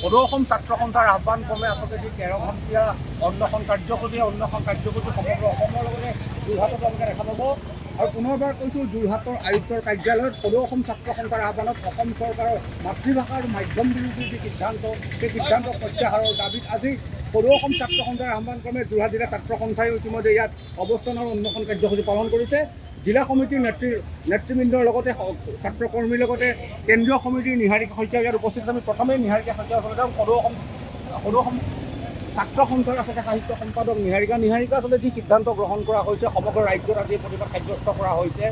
সদৌ অসম ছাত্ৰ সন্থাৰ আহ্বান ক্ৰমে আচলতে যি 13 ঘণ্টীয়া অন্বেষণ কাৰ্যসূচী সমগ্ৰ অসমৰ লগতে যোৰহাটতো আপোনালোকে দেখা পাব। আৰু পুনৰবাৰ কৈছোঁ, যোৰহাটৰ আয়ুক্তৰ কাৰ্যালয়ত সদৌ অসম ছাত্ৰ সন্থাৰ আহ্বানত অসম চৰকাৰৰ মাতৃভাষা আৰু মাধ্যম বিৰোধী যি সিদ্ধান্ত, সেই সিদ্ধান্ত প্ৰত্যাহাৰৰ দাবীত আজি সদৌ অসম ছাত্ৰ সন্থাৰ আহ্বান ক্ৰমে যোৰহাট জিলা ছাত্ৰ সন্থাই ইতিমধ্যে ইয়াত অৱস্থান আৰু উন্মোচন কাৰ্যসূচী পালন কৰিছে। জিলা সমিতিৰ নেতৃবৃন্দৰ লগতে ছাত্ৰকৰ্মীৰ লগতে কেন্দ্ৰীয় সমিতিৰ নিহাৰিকা শইকীয়া ইয়াত উপস্থিত। আমি প্ৰথমে নিহাৰিকা শইকীয়াৰ ওচৰত যাম। সদৌ অসম ছাত্ৰ সন্থাৰ আচলতে সাহিত্য সম্পাদক নিহাৰিকা আচলতে যি সিদ্ধান্ত গ্ৰহণ কৰা হৈছে, সমগ্ৰ ৰাজ্যত আজি প্ৰতিবাদ সাব্যস্ত কৰা হৈছে,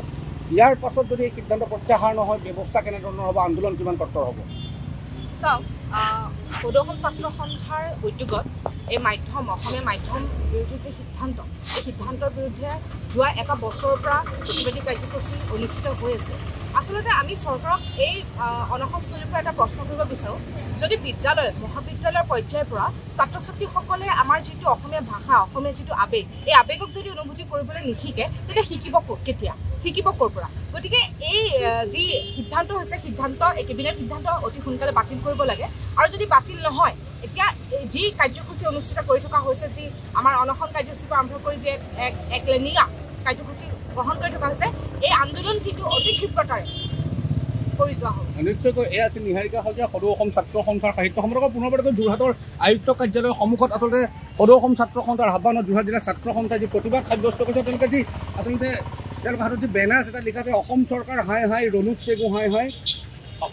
ইয়াৰ পাছত যদি এই সিদ্ধান্ত প্ৰত্যাহাৰ নহয়, ব্যৱস্থা কেনেধৰণৰ হ'ব, আন্দোলন কিমান কঠোৰ হ'ব? চাওক, সদৌ অসম ছাত্ৰ সন্থাৰ উদ্যোগত এই অসমীয়া মাধ্যম বিৰোধী যি সিদ্ধান্ত, এই সিদ্ধান্তৰ বিৰুদ্ধে যোৱা এটা বছৰৰ পৰা প্ৰতিবাদী কাৰ্যসূচী অনুষ্ঠিত হৈ আছে। আচলতে আমি চৰকাৰক এই অনশনস্থলীৰ পৰা এটা প্ৰশ্ন কৰিব বিচাৰোঁ, যদি বিদ্যালয় মহাবিদ্যালয়ৰ পৰ্যায়ৰ পৰা ছাত্ৰ ছাত্ৰীসকলে আমাৰ যিটো অসমীয়া ভাষা, অসমীয়া যিটো আৱেগ, এই আৱেগক যদি অনুভূতি কৰিবলৈ নিশিকে, তেতিয়া শিকিব কেতিয়া, শিকিব ক'ৰ পৰা? গতিকে এই যি সিদ্ধান্ত হৈছে, এই কেবিনেট সিদ্ধান্ত অতি সোনকালে বাতিল কৰিব লাগে। আৰু যদি বাতিল নহয়, এতিয়া যি কাৰ্যসূচী অনুষ্ঠিত কৰি থকা হৈছে, যি আমাৰ অনশন কাৰ্যসূচীৰ পৰা আৰম্ভ কৰি যে এক লেনিয়া কাৰ্যসূচী গ্ৰহণ কৰি থকা হৈছে, এই আন্দোলন কিন্তু অতি ক্ষীপ্ৰতাৰে কৰি যোৱা হ'ব। নিশ্চয়কৈ এয়া আছিল নিহাৰিকা শইকীয়া, সদৌ অসম ছাত্ৰ সন্থাৰ সাহিত্য সম্পাদক। পুনৰবাৰকৈ যোৰহাটৰ আয়ুক্ত কাৰ্যালয়ৰ সন্মুখত আচলতে সদৌ অসম ছাত্ৰ সন্থাৰ আহ্বানত যোৰহাট জিলাৰ ছাত্ৰ সন্থাই যি প্ৰতিবাদ সাব্যস্ত কৰিছে, তেওঁলোকে যি আচলতে তেওঁলোকৰ হাতত যি বেনাৰ আছে, তাত লিখা আছে অসম চৰকাৰ হাই হাই, ৰণোজ পেগু হাই হাই,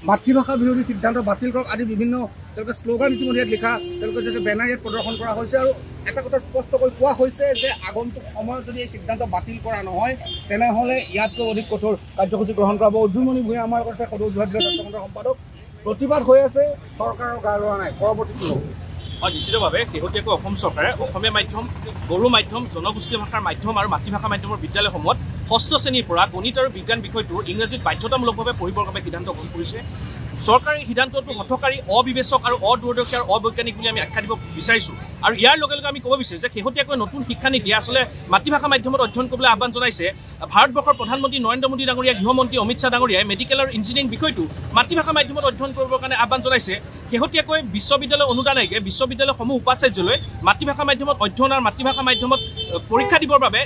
মাতৃভাষা বিৰোধী সিদ্ধান্ত বাতিল কৰক আদি বিভিন্ন তেওঁলোকে শ্লোগান ইতিমধ্যে ইয়াত লিখা তেওঁলোকে যে বেনাৰ ইয়াত প্ৰদৰ্শন কৰা হৈছে। আৰু এটা কথা স্পষ্টকৈ কোৱা হৈছে যে আগন্তুক সময়ত যদি এই সিদ্ধান্ত বাতিল কৰা নহয়, তেনেহ'লে ইয়াতকৈ অধিক কঠোৰ কাৰ্যসূচী গ্ৰহণ কৰা হ'ব। অৰ্জুনমণি ভূঞা আমাৰ কথা সদৌ যোৰহাট জিলা ছাত্ৰ সন্থাৰ সম্পাদক। প্ৰতিবাদ হৈ আছে, চৰকাৰৰ গা লোৱা নাই, পৰৱৰ্তী কি হ'ব? হয়, নিশ্চিতভাৱে শেহতীয়াকৈ অসম চৰকাৰে অসমীয়া মাধ্যম, বড়ো মাধ্যম, জনগোষ্ঠীয় ভাষাৰ মাধ্যম আৰু মাতৃভাষা মাধ্যমৰ বিদ্যালয়সমূহত ষষ্ঠ শ্ৰেণীৰ পৰা গণিত আৰু বিজ্ঞান বিষয়টো ইংৰাজীত বাধ্যতামূলকভাৱে পঢ়িবৰ বাবে সিদ্ধান্ত গ্ৰহণ কৰিছে। চৰকাৰে এই সিদ্ধান্তটো হঠকাৰী, অবিবেচক আৰু অদূৰদৰ্শী আৰু অবৈজ্ঞানিক বুলি আমি আখ্যা দিব বিচাৰিছোঁ। আৰু ইয়াৰ লগে লগে আমি ক'ব বিচাৰিছোঁ যে শেহতীয়াকৈ নতুন শিক্ষানীতিয়ে আচলতে মাতৃভাষা মাধ্যমত অধ্যয়ন কৰিবলৈ আহ্বান জনাইছে। ভাৰতবৰ্ষৰ প্ৰধানমন্ত্ৰী নৰেন্দ্ৰ মোদী ডাঙৰীয়া, গৃহমন্ত্ৰী অমিত শ্বাহ ডাঙৰীয়াই মেডিকেল আৰু ইঞ্জিনিয়াৰিং বিষয়টো মাতৃভাষা মাধ্যমত অধ্যয়ন কৰিবৰ কাৰণে আহ্বান জনাইছে। শেহতীয়াকৈ বিশ্ববিদ্যালয় অনুদান আয়োগে বিশ্ববিদ্যালয়সমূহ উপাচাৰ্যলৈ মাতৃভাষা মাধ্যমত অধ্যয়ন আৰু মাতৃভাষা মাধ্যমত পৰীক্ষা দিবৰ বাবে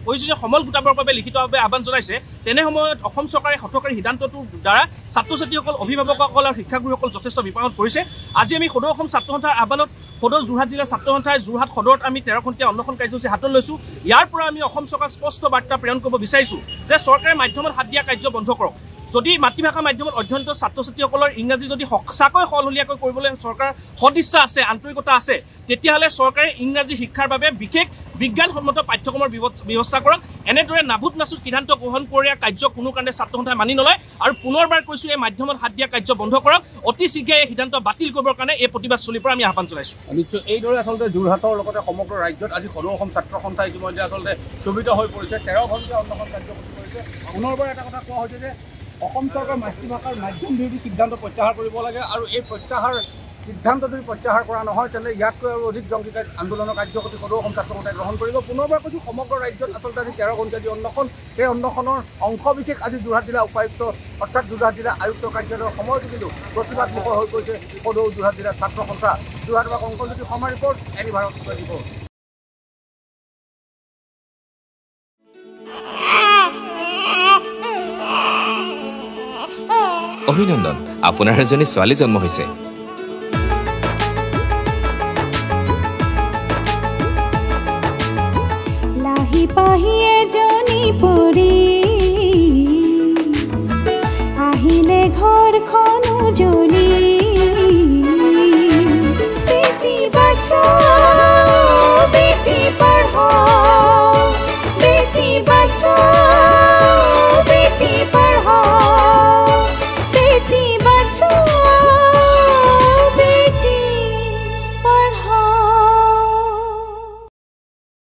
প্ৰয়োজনীয় সমল গোটাবৰ বাবে লিখিতভাৱে আহ্বান জনাইছে। তেনে সময়ত অসম চৰকাৰে হঠকাৰী সিদ্ধান্তটোৰ দ্বাৰা ছাত্ৰ ছাত্ৰীসকল, অভিভাৱকসকল আৰু শিক্ষাগুৰুসকল যথেষ্ট বিপাঙত পৰিছে। আজি আমি সদৌ অসম ছাত্ৰ সন্থাৰ আহ্বানত সদৌ যোৰহাট জিলাৰ ছাত্ৰ সন্থাই যোৰহাট সদৰত আমি 13 ঘণ্টীয়া অন্বেষণ কাৰ্যসূচী হাতত লৈছোঁ। ইয়াৰ পৰা আমি অসম চৰকাৰক স্পষ্ট বাৰ্তা প্ৰেৰণ কৰিব বিচাৰিছোঁ যে চৰকাৰে মাধ্যমত হাত দিয়া কাৰ্য বন্ধ কৰক। যদি মাতৃভাষা মাধ্যমত অধ্যয়নৰত ছাত্ৰ ছাত্ৰীসকলৰ ইংৰাজী যদি সঁচাকৈ সলসলীয়াকৈ কৰিবলৈ চৰকাৰৰ সদিচ্ছা আছে, আন্তৰিকতা আছে, তেতিয়াহ'লে চৰকাৰে ইংৰাজী শিক্ষাৰ বাবে বিশেষ বিজ্ঞানসন্মত পাঠ্যক্ৰমৰ ব্যৱস্থা কৰক। এনেদৰে নাভুত নাচুত সিদ্ধান্ত গ্ৰহণ কৰা কাৰ্য কোনো কাৰণে ছাত্ৰ সন্থাই মানি নলয়। আৰু পুনৰবাৰ কৈছোঁ, এই মাধ্যমত হাত দিয়া কাৰ্য বন্ধ কৰক। অতি শীঘ্ৰে এই সিদ্ধান্ত বাতিল কৰিবৰ কাৰণে এই প্ৰতিবাদস্থলীৰ পৰা আমি আহ্বান জনাইছোঁ। নিশ্চয় এইদৰে আচলতে যোৰহাটৰ লগতে সমগ্ৰ ৰাজ্যত আজি সদৌ অসম ছাত্ৰ সন্থাই ইতিমধ্যে আচলতে স্থগিত হৈ পৰিছে, 13 ঘণ্টীয়া অন্বেষণ কাৰ্যসূচী কৰিছে। পুনৰবাৰ এটা কথা কোৱা হৈছে যে অসম চৰকাৰৰ মাতৃভাষাৰ মাধ্যম বিৰোধী সিদ্ধান্ত প্ৰত্যাহাৰ কৰিব লাগে। আৰু এই সিদ্ধান্ত যদি প্ৰত্যাহাৰ কৰা নহয়, তেন্তে ইয়াতকৈ আৰু অধিক জংকীকাৰী আন্দোলনৰ কাৰ্যসূচী সদৌ অসম ছাত্ৰ সন্থাই গ্ৰহণ কৰিব। পুনৰবাৰ কৈছোঁ, সমগ্ৰ ৰাজ্যত আচলতে আজি 13 ঘণ্টীয়া যি অন্বেষণ, সেই অন্বেষণৰ অংশ বিশেষ আজি যোৰহাট জিলা উপায়ুক্ত অৰ্থাৎ যোৰহাট জিলা আয়ুক্ত কাৰ্যালয়ৰ সময়তো কিন্তু প্ৰতিবাদমুখৰ হৈ পৰিছে সদৌ যোৰহাট জিলাৰ ছাত্ৰ সন্থা। যোৰহাটৰ পৰা Kankanjyoti Sharma report, ANI Bharat report. অভিনন্দন, আপোনাৰ এজনী ছোৱালী জন্ম হৈছে। লাহি পাহি এজনী পৰি আহিলে ঘৰখন উজলি,